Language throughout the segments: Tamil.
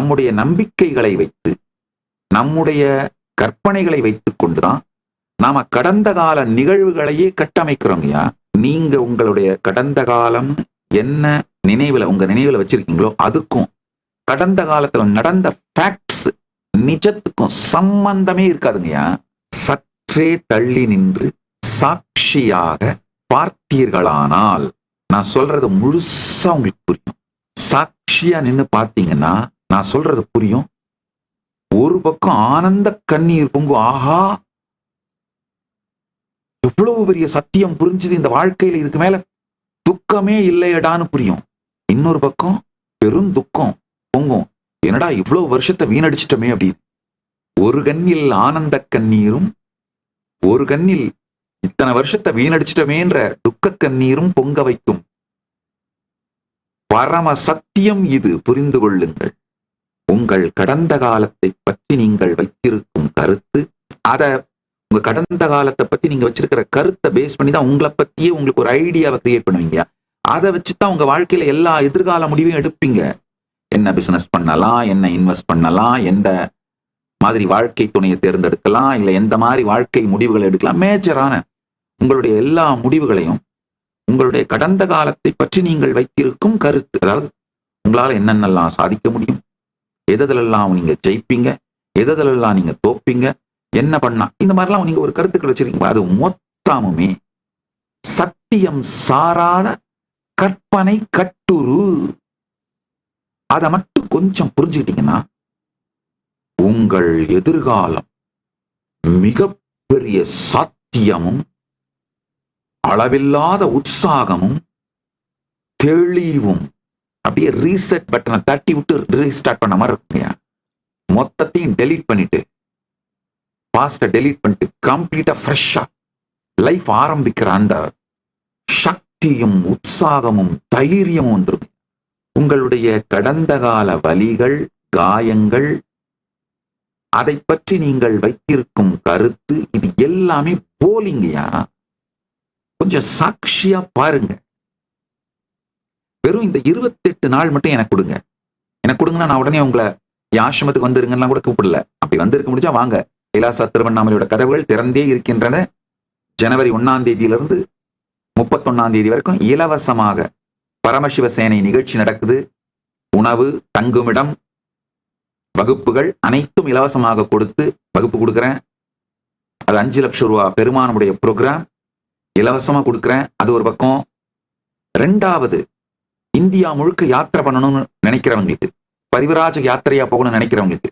நம்முடைய நம்பிக்கைகளை வைத்து, நம்முடைய கற்பனைகளை வைத்துக் கொண்டுதான் நாம கடந்த கால நிகழ்வுகளையே கட்டமைக்கிறோங்கய்யா. நீங்க உங்களுடைய கடந்த காலம் என்ன உங்க நினைவுல வச்சிருக்கீங்களோ அதுக்கும் கடந்த காலத்துல நடந்த ஃபேக்ட்ஸ் நிஜத்துக்கும் சம்பந்தமே இருக்காதுங்கய்யா. சற்றே தள்ளி நின்று சாட்சியாக பார்த்தீர்களானால், நான் சொல்றது முழுசா உங்களுக்கு புரியும். சாட்சியா நின்னு பார்த்தீங்கன்னா நான் சொல்றது புரியும். ஒரு பக்கம் ஆனந்த கண்ணீர் பொங்கும், ஆஹா எவ்வளவு பெரிய சத்தியம் புரிஞ்சுது, இந்த வாழ்க்கையில இதுக்கு மேல துக்கமே இல்லையடான்னு புரியும். இன்னொரு பக்கம் பெரும் துக்கம் பொங்கும், என்னடா இவ்வளவு வருஷத்தை வீணடிச்சிட்டமே அப்படின்னு. ஒரு கண்ணில் ஆனந்த கண்ணீரும், ஒரு கண்ணில் இத்தனை வருஷத்தை வீணடிச்சிட்டமேன்ற துக்க கண்ணீரும் பொங்க வைக்கும். பரம சத்தியம் இது, புரிந்து கொள்ளுங்கள். உங்கள் கடந்த காலத்தை பற்றி நீங்கள் வைத்திருக்கும் கருத்து, அத உங்க கடந்த காலத்தை பத்தி நீங்க வச்சிருக்கிற கருத்தை பேஸ் பண்ணி தான் உங்களை பத்தியே உங்களுக்கு ஒரு ஐடியாவை கிரியேட் பண்ணுவீங்க. அதை வச்சுதான் உங்க வாழ்க்கையில எல்லா எதிர்கால முடிவையும் எடுப்பீங்க. என்ன பிசினஸ் பண்ணலாம், என்ன இன்வெஸ்ட் பண்ணலாம், எந்த மாதிரி வாழ்க்கை துணையை தேர்ந்தெடுக்கலாம், இல்ல எந்த மாதிரி வாழ்க்கை முடிவுகளை எடுக்கலாம். மேஜரான உங்களுடைய எல்லா முடிவுகளையும் உங்களுடைய கடந்த காலத்தை பற்றி நீங்கள் வைத்திருக்கும் கருத்து, அதாவது உங்களால என்னென்னலாம் சாதிக்க முடியும், எதெல்லாம் நீங்க ஜெயிப்பீங்க, எதெல்லாம் நீங்க தோப்பீங்க, என்ன பண்ணா, இந்த மாதிரிலாம் நீங்க ஒரு கருத்துக்கள் வச்சிருக்கீங்க. அது மொத்தமுமே சத்தியம் சாராத கற்பனை கட்டுரு. அதை மட்டும் கொஞ்சம் புரிஞ்சுக்கிட்டீங்கன்னா உங்கள் எதிர்காலம் மிகப்பெரிய சாத்தியமும் அளவில்லாத உற்சாகமும் தெளிவும், அப்படியே ரீசெட் பட்டனை தட்டி விட்டு ரீஸ்டார்ட் பண்ண மாதிரி இருக்குங்க. மொத்தத்தையும் டெலீட் பண்ணிட்டு, பாஸ்ட டெலீட் பண்ணிட்டு கம்ப்ளீட்டா ஃப்ரெஷ்ஷா லைஃப் ஆரம்பிக்கிற அந்த சக்தியும் உற்சாகமும் தைரியமும் வந்துருக்கு. உங்களுடைய கடந்த கால வலிகள், காயங்கள், அதை பற்றி நீங்கள் வைத்திருக்கும் கருத்து, இது எல்லாமே போலிங்கயா. கொஞ்சம் சாட்சியா பாருங்க. வெறும் இந்த 28 நாள் மட்டும் எனக்கு கொடுங்க. எனக்கு கொடுங்கன்னா நான் உடனே உங்களை ஆசிரமத்துக்கு வந்துருங்கன்னா கூட கூப்பிடல. அப்படி வந்திருக்க முடிஞ்சா வாங்க. கைலாசா திருவண்ணாமலையோட கதவுகள் திறந்தே இருக்கின்றன. ஜனவரி 1ஆம் தேதியிலிருந்து 31ஆம் தேதி வரைக்கும் இலவசமாக பரமசிவ சேனை நிகழ்ச்சி நடக்குது. உணவு, தங்குமிடம், வகுப்புகள் அனைத்தும் இலவசமாக கொடுத்து வகுப்பு கொடுக்குறேன். அது 5 லட்சம் ரூபாய் பெருமானுடைய ப்ரோக்ராம் இலவசமா கொடுக்குறேன். அது ஒரு பக்கம். 2வது, இந்தியா முழுக்க யாத்திரை பண்ணணும்னு நினைக்கிறவங்களுக்கு, பரிவராஜ யாத்திரையா போகணும்னு நினைக்கிறவங்களுக்கு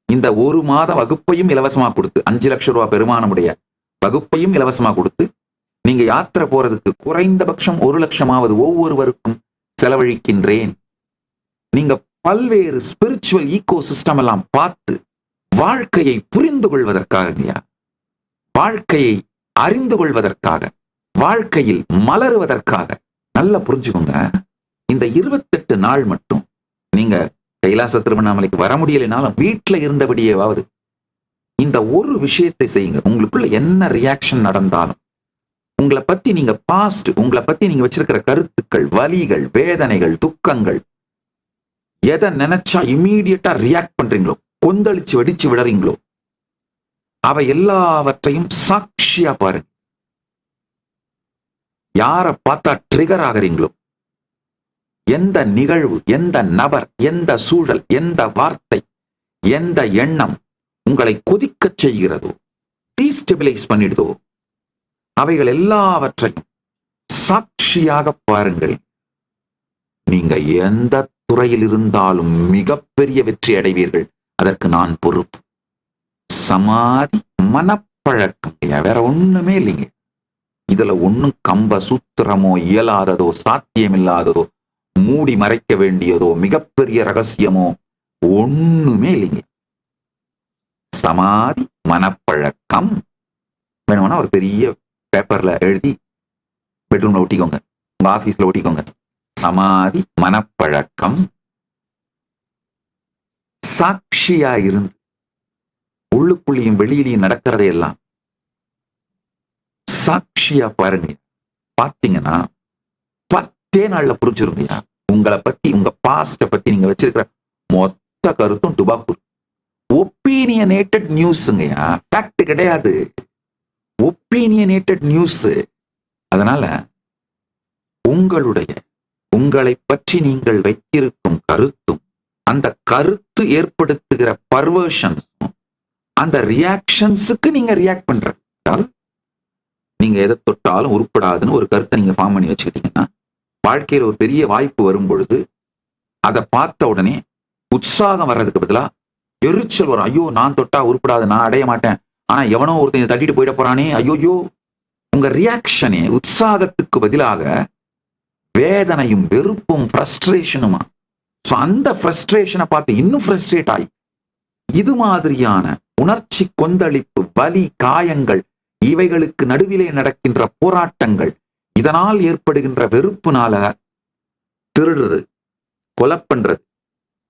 இந்த 1 மாத வகுப்பையும் இலவசமா கொடுத்து, 5 லட்சம் ரூபாய் பெருமானுடைய வகுப்பையும் இலவசமா கொடுத்து, நீங்க யாத்திரை போறதுக்கு குறைந்தபட்சம் 1 லட்சமாவது ஒவ்வொருவருக்கும் செலவழிக்கின்றேன். நீங்க பல்வேறு ஸ்பிரிச்சுவல் ஈகோ சிஸ்டம் எல்லாம் பார்த்து வாழ்க்கையை புரிந்து கொள்வதற்காக, வாழ்க்கையை அறிந்து கொள்வதற்காக, வாழ்க்கையில் மலருவதற்காக. நல்லா புரிஞ்சுக்கோங்க. இந்த 28 நாள் மட்டும் நீங்க கைலாச திருவண்ணாமலைக்கு வர முடியலைனாலும் வீட்டுல இருந்தபடியேவாவது இந்த ஒரு விஷயத்தை செய்யுங்க. உங்களுக்குள்ள என்ன ரியாக்ஷன் நடந்தாலும், உங்களை பத்தி நீங்க பாஸ்ட், உங்களை பத்தி நீங்க வச்சிருக்கிற கருத்துக்கள், வலிகள், வேதனைகள், துக்கங்கள், எதை நினைச்சா இம்மீடியட்டா ரியாக்ட் பண்றீங்களோ, கொந்தளிச்சு வெடிச்சு விடுறீங்களோ, அவை எல்லாவற்றையும் சாட்சியா பாருங்க. யார பார்த்தா ட்ரிகர் ஆகிறீங்களோ, எந்த நிகழ்வு, எந்த நபர், எந்த சூழல், எந்த வார்த்தை, எந்த எண்ணம் உங்களை கொதிக்க செய்கிறதோ, டீஸ்டெபிலைஸ் பண்ணிடுதோ, அவைகள் எல்லாவற்றையும் சாட்சியாக பாருங்கள். நீங்க எந்த துறையில் இருந்தாலும் மிகப்பெரிய வெற்றி அடைவீர்கள். அதற்கு நான் பொறுப்பு. சமாதி மனப்பழக்கம், வேற ஒண்ணுமே இல்லைங்க. இதுல ஒண்ணும் கம்ப சூத்திரமோ, இயலாததோ, சாத்தியமில்லாததோ, மூடி மறைக்க வேண்டியதோ, மிகப்பெரிய ரகசியமோ ஒண்ணுமே இல்லைங்க. சமாதி மனப்பழக்கம். வேணும்னா ஒரு பெரிய பேப்பர்ல எழுதி பெட்ரூம்ல ஒட்டிக்கோங்க, உங்க ஆபீஸ்ல ஒட்டிக்கோங்க. சமாதி மனப்பழக்கம். சாட்சியா இருந்து உள்ளுக்குள்ளியும் வெளியிலையும் நடக்கிறதையெல்லாம் சாட்சியா பாருங்க. பாத்தீங்கன்னா 10 நாள்ல புரிஞ்சிருங்கய்யா. உங்களை பத்தி, உங்க பாஸ்ட பத்தி நீங்க வச்சிருக்கிற மொத்த மொத்த கருத்தும் டுபாக்கூர். ஒப்பீனியனேட்டட் நியூஸ்ங்கயா, ஃபேக்ட் கிடையாது, ஒப்பீனியனேட்டட் நியூஸ். அதனால உங்களை பற்றி நீங்கள் வைத்திருக்கும் கருத்தும் அந்த கருத்து ஏற்படுத்துகிற பர்வர்ஷன்ஸும் அந்த ரியாக்ஷன்ஸுக்கு நீங்க ரியாக்ட் பண்றது. அதாவது நீங்க எதை தொட்டாலும் உருப்படாதுன்னு ஒரு கருத்தை நீங்க ஃபார்ம் பண்ணி வச்சுக்கிட்டீங்கன்னா, வாழ்க்கையில் ஒரு பெரிய வாய்ப்பு வரும் பொழுது அதை பார்த்த உடனே உற்சாகம் வர்றதுக்கு பதிலா எரிச்சல் வரும். ஐயோ, நான் தொட்டா உருப்படாது, நான் அடைய மாட்டேன், ஆனா எவனோ ஒருத்தன் தட்டிட்டு போயிட போறானே, ஐயோயோ. உங்க ரியாக்ஷனே உற்சாகத்துக்கு பதிலாக வேதனையும் வெறுப்பும் ஃப்ரஸ்ட்ரேஷனுமா. அந்த ஃப்ரஸ்ட்ரேஷனை பார்த்து இன்னும் ஃப்ரஸ்ட்ரேட் ஆகி இது மாதிரியான உணர்ச்சி கொந்தளிப்பு, வலி, காயங்கள், இவைகளுக்கு நடுவிலே நடக்கின்ற போராட்டங்கள், இதனால் ஏற்படுகின்ற வெறுப்புனால திருடுறது, கொலை பண்றது,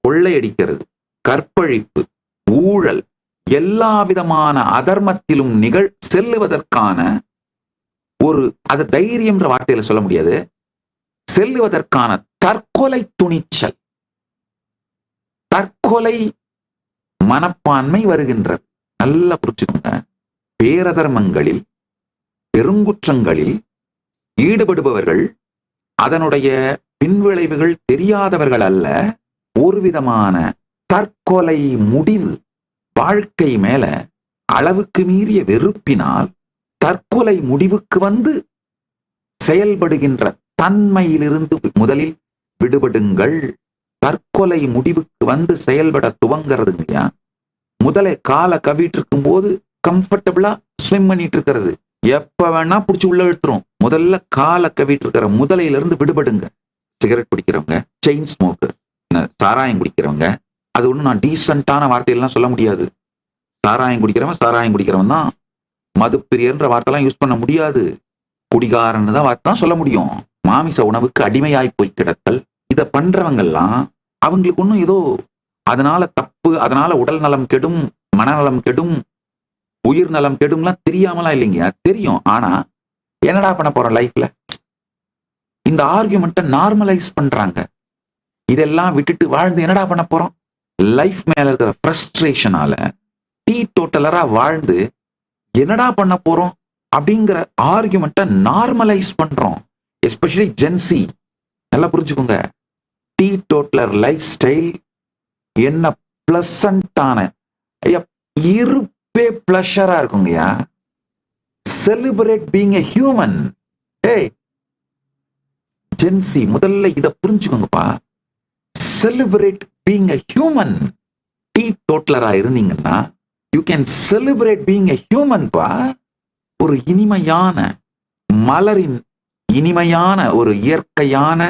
கொள்ளையடிக்கிறது, கற்பழிப்பு, ஊழல், எல்லா விதமான அதர்மத்திலும் செல்லுவதற்கான ஒரு, அது தைரியம்ன்ற வார்த்தையில சொல்ல முடியாது, செல்லுவதற்கான தற்கொலை துணிச்சல், தற்கொலை மனப்பான்மை வருகின்றது. நல்லா புரிச்சுக்கோங்க. பேரதர்மங்களில், பெருங்குற்றங்களில் ஈடுபடுபவர்கள் அதனுடைய பின்விளைவுகள் தெரியாதவர்கள் அல்ல. ஒரு விதமான தற்கொலை முடிவு, வாழ்க்கை மேல அளவுக்கு மீறிய வெறுப்பினால் தற்கொலை முடிவுக்கு வந்து செயல்படுகின்ற தன்மையிலிருந்து முதலில் விடுபடுங்கள். தற்கொலை முடிவுக்கு வந்து செயல்பட துவங்கிறதுங்கய்யா. முதலே காலை கவிட்டு இருக்கும் போது கம்ஃபர்டபுளா ஸ்விம் பண்ணிட்டு இருக்கிறது, எப்ப வேணா பிடிச்சி உள்ள இழுத்துரும். முதல்ல காலை கவிட்டு இருக்கிற முதலையிலிருந்து விடுபடுங்க. சிகரெட் குடிக்கிறவங்க, செயின் ஸ்மோக்கர், சாராயம் குடிக்கிறவங்க, அது ஒன்றும் நான் டீசென்டான வார்த்தையெல்லாம் சொல்ல முடியாது. சாராயம் குடிக்கிறவன் தான் மதுப்பிரியன்ற வார்த்தைலாம் யூஸ் பண்ண முடியாது. குடிகாரன்னு தான் வார்த்தை தான் சொல்ல முடியும். மாமிச உணவுக்கு அடிமையாய் போய் கிடத்தல், இதை பண்றவங்கெல்லாம் அவங்களுக்கு ஒன்றும் ஏதோ அதனால தப்பு, அதனால உடல் நலம் கெடும், மனநலம் கெடும், உயிர் நலம் கெடும்லாம் தெரியாமலாம் இல்லைங்க, தெரியும். ஆனா என்னடா பண்ண போறோம் லைஃப்ல? இந்த ஆர்குமெண்ட்டை நார்மலைஸ் பண்றாங்க. இதெல்லாம் விட்டுட்டு வாழ்ந்து என்னடா பண்ண போறோம்? லைஃப் மேல இருக்கிற ஃப்ரஸ்ட்ரேஷனால டீ டோட்டலரா வாழ்ந்து என்னடா பண்ண போறோம் அப்படிங்கிற ஆர்குமெண்ட்டை நார்மலைஸ் பண்றோம். Especially Gen Z. நல்லா புரிஞ்சுக்கோங்க. டீ டோட்டலர் லைஃப் ஸ்டைல் என்ன பிளசண்டான, இருப்பே பிளஷரா இருக்குங்கய்யா. Celebrate being a human. ஏய் ஜென்சி, முதல்ல இதை புரிஞ்சுக்கோங்கப்பா. Celebrate being a human. டீ டோட்டலரா இருந்தீங்கன்னா you can celebrate being a human பா. ஒரு இனிமையான மலரின் இனிமையான ஒரு இயற்கையான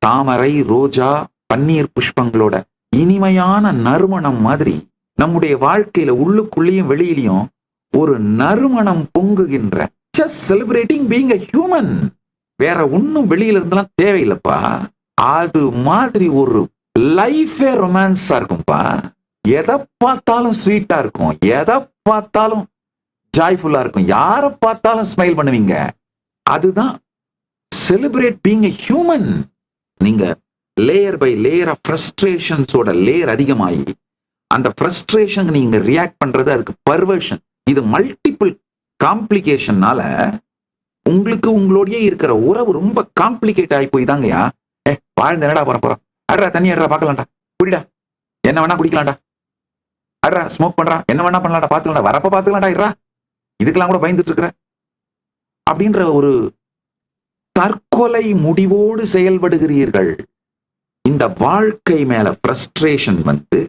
தாமரை, ரோஜா, பன்னீர் புஷ்பங்களோட இனிமையான நறுமணம் மாதிரி நம்முடைய வாழ்க்கையில உள்ளுக்குள்ளேயும் வெளியிலையும் ஒரு நறுமணம் பொங்குகின்ற, just celebrating being a human. வேற ஒன்னும் வெளியில இருந்தெல்லாம் தேவையில்லைப்பா. அது மாதிரி ஒரு லைஃபே ரொமான்ஸா இருக்கும்பா. எதை பார்த்தாலும் ஸ்வீட்டா இருக்கும், எதை பார்த்தாலும் ஜாய்ஃபுல்லா இருக்கும், யாரை பார்த்தாலும் ஸ்மைல் பண்ணுவீங்க. அதுதான் செலிப்ரேட் பீயிங் எ ஹியூமன். நீங்க லேயர் பை லேயர் ஆஃப் ஃப்ரஸ்ட்ரேஷன்ஸோட லேயர் அதிகமாகி அந்த ஃப்ரஸ்ட்ரேஷன் நீங்க ரியாக்ட் பண்றது, அதுக்கு பர்வர்ஷன். இது மல்டிபிள் காம்ப்ளிகேஷன்னால உங்களுக்கு உங்களோடயே இருக்கிற உறவு ரொம்ப காம்ப்ளிகேட் ஆகி போய் தாங்கயா. வாழ்ந்து என்னடா போறோம், அட்ரா தண்ணி அட்ரா பார்க்கலாம்டா, குடிடா என்ன வேணா குடிக்கலாம்டா, அட்ரா ஸ்மோக் பண்றா என்ன வேணா பண்ணலாம்டா, பார்த்துக்கலாம்டா, வரப்ப பார்த்துக்கலாம்டா, இருறா இதுக்கெல்லாம் கூட பயந்துட்டு இருக்கிற அப்படின்ற ஒரு தற்கொலை முடிவோடு செயல்படுகிறீர்கள். இந்த வாழ்க்கை மேல ஃப்ரஸ்ட்ரேஷன் வந்து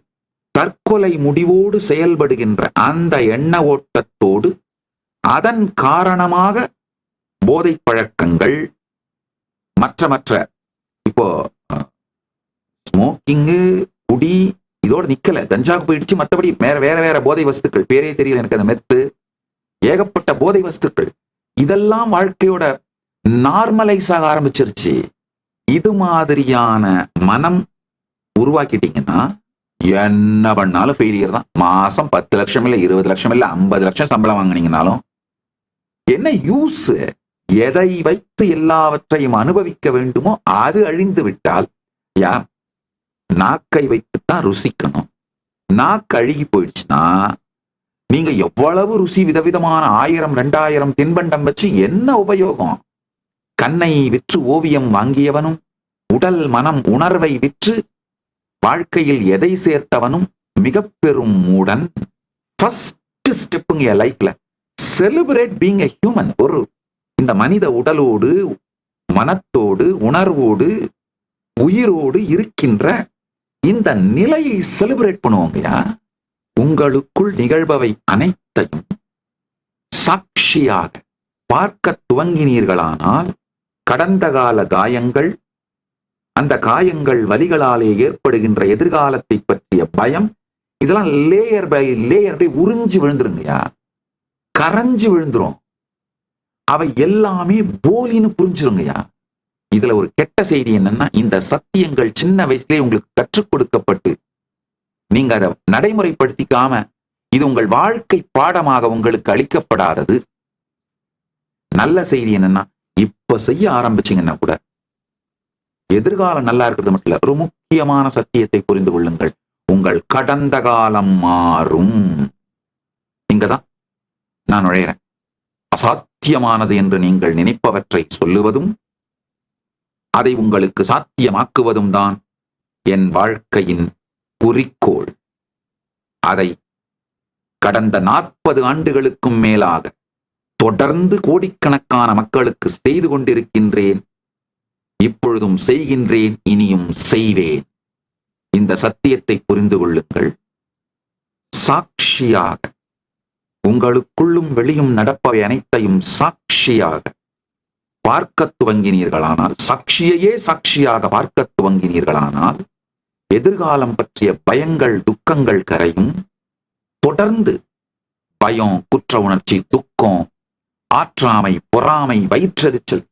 தற்கொலை முடிவோடு செயல்படுகின்ற அந்த எண்ண ஓட்டத்தோடு அதன் காரணமாக போதை பழக்கங்கள், மற்ற இப்போ ஸ்மோக்கிங்கு, குடி இதோட நிக்கல, கஞ்சாக்கு போயிடுச்சு. மற்றபடி வேற போதை வஸ்துக்கள், பேரே தெரியல எனக்கு, அந்த மெத்து, ஏகப்பட்ட போதை வஸ்துக்கள், இதெல்லாம் வாழ்க்கையோட நார்மலைஸ் ஆக ஆரம்பிச்சிருச்சு. இது மாதிரியான மனம் உருவாக்கிட்டீங்கன்னா என்ன பண்ணாலும் ஃபெயிலியர் தான். மாசம் 10 லட்சம் இல்ல 20 லட்சம் இல்ல 50 லட்சம் சம்பளம் வாங்கினீங்கனாலும் என்ன யூஸ்? எதை வைத்து எல்லாவற்றையும் அனுபவிக்க வேண்டுமோ அது அழிந்து விட்டால், நாக்கை வைத்துத்தான் ருசிக்கணும். நாக்கு அழுகி போயிடுச்சுன்னா நீங்க எவ்வளவு ருசி விதவிதமான 1000 2000 தின்பண்டம் வச்சு என்ன உபயோகம்? கண்ணை விற்று ஓவியம் வாங்கியவனும் உடல் மனம் உணர்வை விற்று வாழ்க்கையில் எதை சேர்த்தவனும் மிக பெரும் மூடன். ஃபர்ஸ்ட் ஸ்டெப்புங்க லைஃப்ல செலிப்ரேட் பீங் எ ஹியூமன். ஒரு இந்த மனித உடலோடு மனத்தோடு உணர்வோடு உயிரோடு இருக்கின்ற இந்த நிலையை செலிப்ரேட் பண்ணுவோங்கயா. உங்களுக்குள் நிகழ்பவை அனைத்தையும் சாட்சியாக பார்க்க துவங்கினீர்களானால் கடந்த கால காயங்கள், அந்த காயங்கள் வலிகளாலே ஏற்படுகின்ற எதிர்காலத்தை பற்றிய பயம், இதெல்லாம் லேயர் பை லேயர் பை உறிஞ்சு விழுந்துருங்கயா, கரைஞ்சு விழுந்துரும். அவை எல்லாமே போலின்னு புரிஞ்சிருங்கயா. இதுல ஒரு கெட்ட செய்தி என்னன்னா, இந்த சத்தியங்கள் சின்ன வயசுலயே உங்களுக்கு கற்றுக் கொடுக்கப்பட்டு நீங்க அதை நடைமுறைப்படுத்திக்காம இது உங்கள் வாழ்க்கை பாடமாக உங்களுக்கு அளிக்கப்படாதது. நல்ல செய்தி என்னன்னா, இப்ப செய்ய ஆரம்பிச்சீங்கன்னா கூட எதிர்காலம் நல்லா இருக்கிறது மட்டும் இல்ல, ஒரு முக்கியமான சத்தியத்தை புரிந்து கொள்ளுங்கள். உங்கள் கடந்த காலம் மாறும். இங்கதான் நான் நுழைகிறேன். அசாத்தியமானது என்று நீங்கள் நினைப்பவற்றை சொல்லுவதும் அதை உங்களுக்கு சாத்தியமாக்குவதும் தான் என் வாழ்க்கையின் குறிக்கோள். அதை கடந்த 40 ஆண்டுகளுக்கும் மேலாக தொடர்ந்து கோடிக்கணக்கான மக்களுக்கு செய்து கொண்டிருக்கின்றேன். இப்பொழுதும் செய்கின்றேன், இனியும் செய்வேன். இந்த சத்தியத்தை புரிந்து கொள்ளுங்கள். சாட்சியாக உங்களுக்குள்ளும் வெளியும் நடப்பவை அனைத்தையும் சாட்சியாக பார்க்க துவங்கினீர்களானால், சாட்சியையே சாட்சியாக பார்க்க துவங்கினீர்களானால் எதிர்காலம் பற்றிய பயங்கள் துக்கங்கள் கரையும். தொடர்ந்து பயம், குற்ற உணர்ச்சி, துக்கம், ஆற்றாமை, பொறாமை, வயிற்றெரிச்சல்,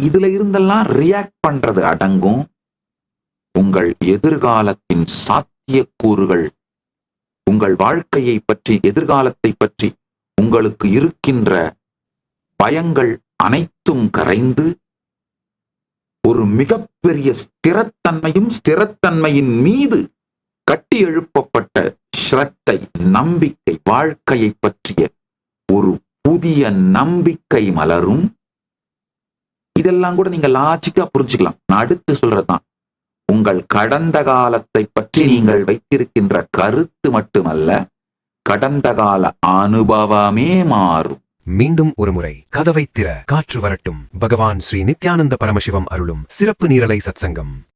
இதுல இருந்தெல்லாம் ரியாக்ட் பண்றது அடங்கும். உங்கள் எதிர்காலத்தின் சாத்தியக்கூறுகள், உங்கள் வாழ்க்கையை பற்றி, எதிர்காலத்தை பற்றி உங்களுக்கு இருக்கின்ற பயங்கள் அனைத்தும் கரைந்து ஒரு மிகப்பெரிய ஸ்திரத்தன்மையும், ஸ்திரத்தன்மையின் மீது கட்டி எழுப்பப்பட்ட ஸ்ரத்தை, நம்பிக்கை, வாழ்க்கையை பற்றிய ஒரு புதிய நம்பிக்கை மலரும். இதெல்லாம் கூட நீங்க லாஜிக்கா புரிஞ்சுக்கலாம். நான் அடுத்து சொல்றதுதான், உங்கள் கடந்த காலத்தை பற்றி நீங்கள் வைத்திருக்கின்ற கருத்து மட்டுமல்ல, கடந்த கால அனுபவமே மாறும். மீண்டும் ஒருமுறை கதவை திற, காற்று வரட்டும். பகவான் ஸ்ரீ நித்யானந்த பரமசிவம் அருளும் சிறப்பு நீரலை சத்சங்கம்.